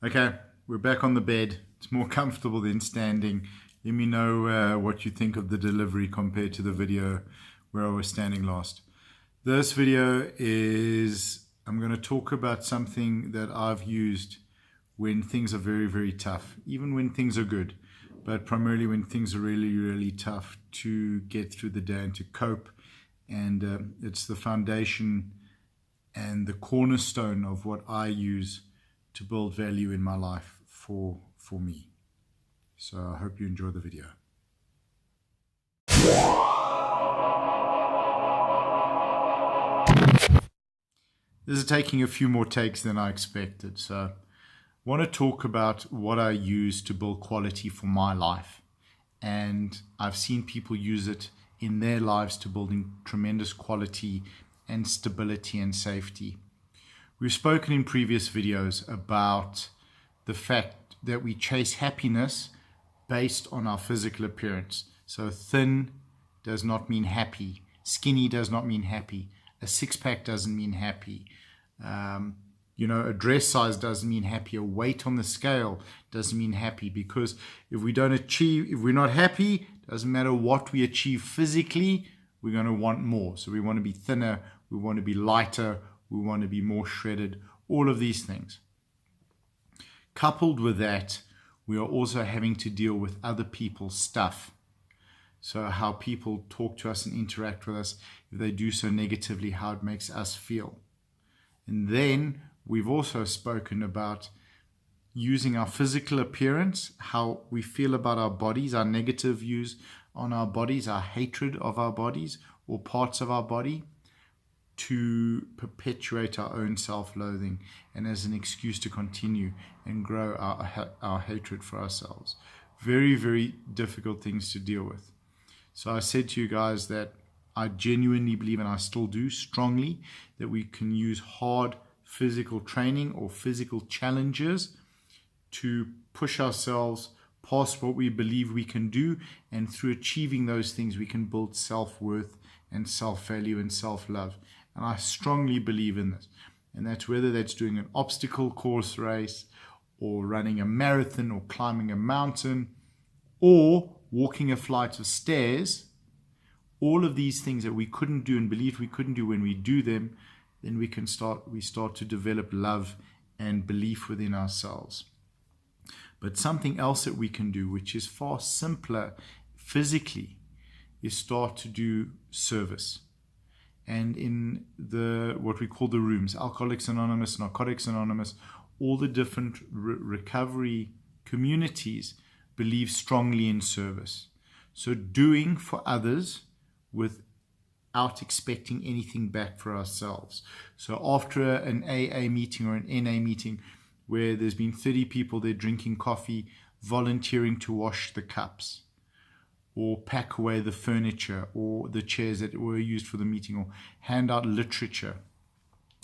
Okay, we're back on the bed. It's more comfortable than standing. Let me know what you think of the delivery compared to the video where I was standing last. This video is, I'm going to talk about something that I've used when things are very, very tough, even when things are good, but primarily when things are really, really tough to get through the day and to cope. And it's the foundation and the cornerstone of what I use to build value in my life for me. So I hope you enjoy the video. This is taking a few more takes than I expected. So I want to talk about what I use to build quality for my life. And I've seen people use it in their lives to building tremendous quality and stability and safety. We've spoken in previous videos about the fact that we chase happiness based on our physical appearance. So thin does not mean happy. Skinny does not mean happy. A six-pack doesn't mean happy. A dress size doesn't mean happy. A weight on the scale doesn't mean happy, because if we're not happy, doesn't matter what we achieve physically, we're going to want more. So we want to be thinner, we want to be lighter, we want to be more shredded, all of these things. Coupled with that, we are also having to deal with other people's stuff. So how people talk to us and interact with us, if they do so negatively, how it makes us feel. And then we've also spoken about using our physical appearance, how we feel about our bodies, our negative views on our bodies, our hatred of our bodies or parts of our body, to perpetuate our own self-loathing and as an excuse to continue and grow our hatred for ourselves. Very, very difficult things to deal with. So I said to you guys that I genuinely believe, and I still do strongly, that we can use hard physical training or physical challenges to push ourselves past what we believe we can do, and through achieving those things we can build self-worth and self-value and self-love. And I strongly believe in this. And that's whether that's doing an obstacle course race or running a marathon or climbing a mountain or walking a flight of stairs. All of these things that we couldn't do and believed we couldn't do, when we do them, then we start to develop love and belief within ourselves. But something else that we can do, which is far simpler physically, is start to do service. And in what we call the rooms, Alcoholics Anonymous, Narcotics Anonymous, all the different recovery communities believe strongly in service. So doing for others without expecting anything back for ourselves. So after an AA meeting or an NA meeting where there's been 30 people there drinking coffee, volunteering to wash the cups, or pack away the furniture or the chairs that were used for the meeting, or hand out literature.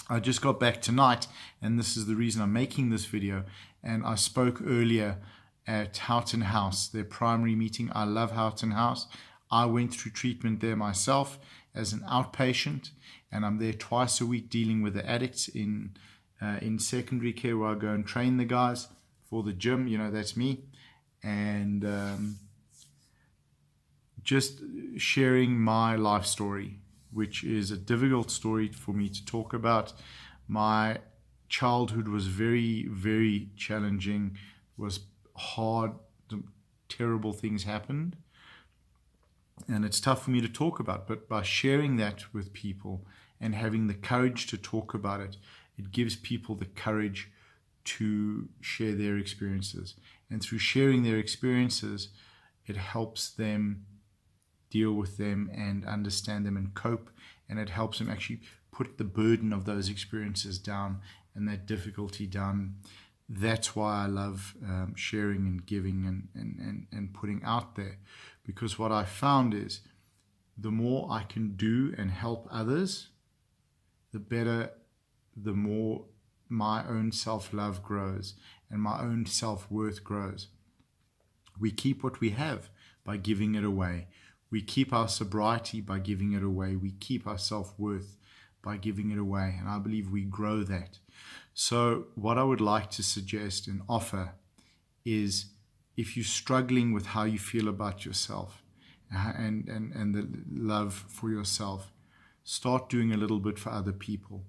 I just got back tonight, and this is the reason I'm making this video, and I spoke earlier at Houghton House, their primary meeting. I love Houghton House. I went through treatment there myself as an outpatient, and I'm there twice a week dealing with the addicts in secondary care, where I go and train the guys for the gym. That's me. And just sharing my life story, which is a difficult story for me to talk about. My childhood was very, very challenging, was hard, terrible things happened, and it's tough for me to talk about. But by sharing that with people and having the courage to talk about it, it gives people the courage to share their experiences. And through sharing their experiences, it helps them deal with them and understand them and cope, and it helps them actually put the burden of those experiences down and that difficulty down. That's why I love sharing and giving and putting out there, because what I found is the more I can do and help others, the better, the more my own self-love grows and my own self-worth grows. We keep what we have by giving it away. We keep our sobriety by giving it away. We keep our self-worth by giving it away. And I believe we grow that. So what I would like to suggest and offer is, if you're struggling with how you feel about yourself and the love for yourself, start doing a little bit for other people.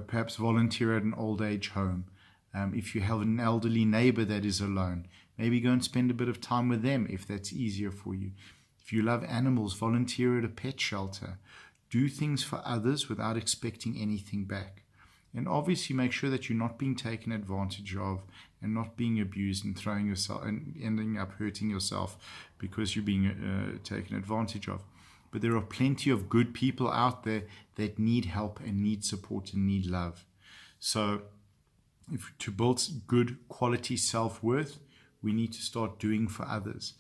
Perhaps volunteer at an old age home. If you have an elderly neighbor that is alone, maybe go and spend a bit of time with them if that's easier for you. If you love animals, volunteer at a pet shelter. Do things for others without expecting anything back. And obviously make sure that you're not being taken advantage of and not being abused and throwing yourself and ending up hurting yourself because you're being taken advantage of. But there are plenty of good people out there that need help and need support and need love. So to build good quality self-worth, we need to start doing for others.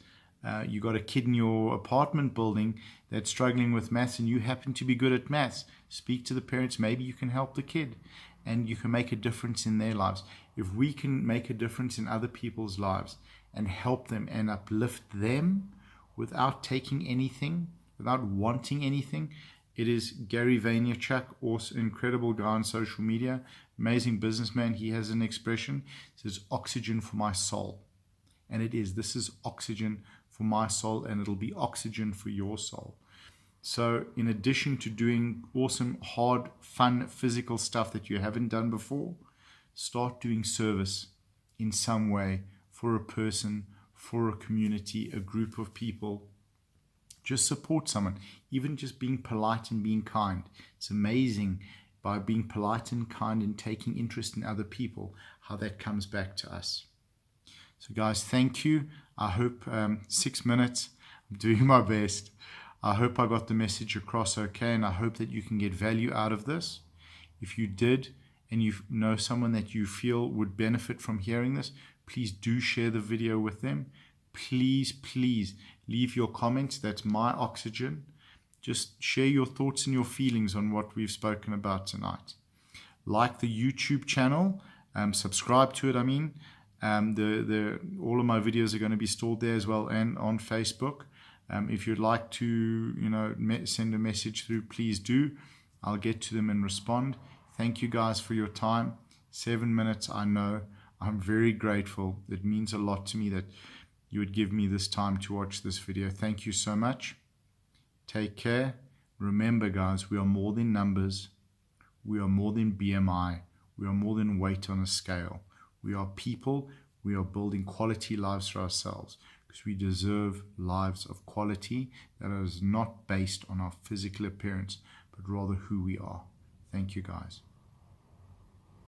You got a kid in your apartment building that's struggling with maths and you happen to be good at maths. Speak to the parents. Maybe you can help the kid and you can make a difference in their lives. If we can make a difference in other people's lives and help them and uplift them without taking anything, without wanting anything, it is Gary Vaynerchuk, also incredible guy on social media, amazing businessman. He has an expression, he says, oxygen for my soul. And it is, this is oxygen for my soul, and it'll be oxygen for your soul. So in addition to doing awesome, hard, fun, physical stuff that you haven't done before, start doing service in some way for a person, for a community, a group of people. Just support someone, even just being polite and being kind. It's amazing, by being polite and kind and taking interest in other people, how that comes back to us. So guys, thank you. I hope 6 minutes, I'm doing my best. I hope I got the message across okay, and I hope that you can get value out of this. If you did, and you know someone that you feel would benefit from hearing this, please do share the video with them. Please leave your comments. That's my oxygen. Just share your thoughts and your feelings on what we've spoken about tonight. Like the YouTube channel, subscribe to it. All of my videos are going to be stored there as well, and on Facebook. If you'd like to, send a message through, please do. I'll get to them and respond. Thank you guys for your time. 7 minutes, I know. I'm very grateful. It means a lot to me that you would give me this time to watch this video. Thank you so much. Take care. Remember, guys, we are more than numbers. We are more than BMI. We are more than weight on a scale. We are people. We are building quality lives for ourselves, because we deserve lives of quality that is not based on our physical appearance, but rather who we are. Thank you, guys.